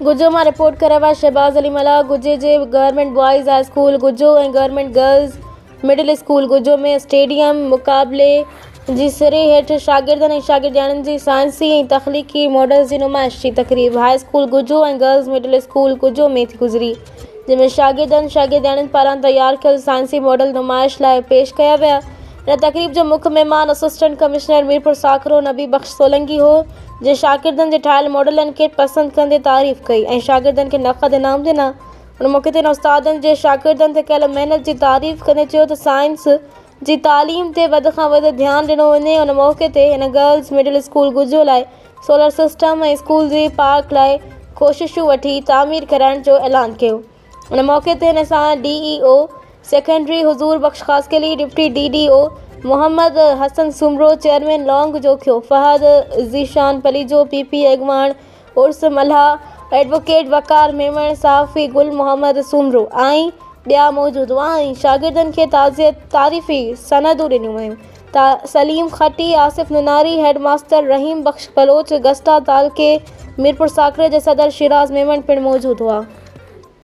गुजो मां रिपोर्ट करे हुआ शहबाज़ अली मला। गुजे जे गवर्नमेंट बॉयज़ हाई स्कूल गुजो ऐं गवर्नमेंट गर्ल्स मिडिल स्कूल गुजो में स्टेडियम मुक़ाबले जी सिरे हेठि शागिर्दनि ऐं शागिर्दियाणियुनि जी साइंसी ऐं तख़लीक़ी मॉडल्स जी नुमाइश जी तक़रीब हाई स्कूल गुजो ऐं गर्ल्स मिडिल स्कूल गुजो में थी गुज़री, जंहिंमें शागिर्दनि शागिर्दियाणियुनि पारां तयारु कयल साइंसी मॉडल नुमाइश लाइ पेश कया विया। इन तक़रीब जो मुख्य महिमान असिस्टेंट कमिश्नर मीरपुर साखरो नबी बख़्श सोलंकी हो, जंहिं शागिर्दनि जे ठाहियल मॉडलनि खे पसंदि कंदे तारीफ़ कई ऐं शागिर्दनि खे नक़द इनाम ॾिना। उन मौक़े ते उस्तादनि जे शागिर्दनि ते कयल महिनत जी तारीफ़ कंदे चयो त साइंस जी तालीम ते वधि खां वधि ध्यानु ॾिनो वञे। उन मौक़े ते हिन गर्ल्स मिडिल स्कूल गुजो लाइ सोलर सिस्टम ऐं स्कूल जी पार्क लाइ कोशिशूं वठी तामीर कराइण जो ऐलान कयो। उन मौक़े ते हिन सां DEO secondary Huzoor Bakhsh Khaskheli, deputy DDO Mohammad Hassan Soomro, chairman Laung Jokhio, Fahad Zeeshan Palijo, PP अॻवाण उर्स मल्हा, एडवोकेट वकार मेमण, सहाफ़ी गुल मोहम्मद सुमरो ऐं ॿिया मौजूद हुआ ऐं शागिर्दनि खे तारीफ़ी सनदूं ॾिनियूं वयूं। सलीम खटी, आसिफ़ नुनारी, हेड मास्टर रहीम बख़्श बलोच, गस्ता तालके मीरपुर साखरे जे सदर शिराज मेमण पिणु मौजूद हुआ।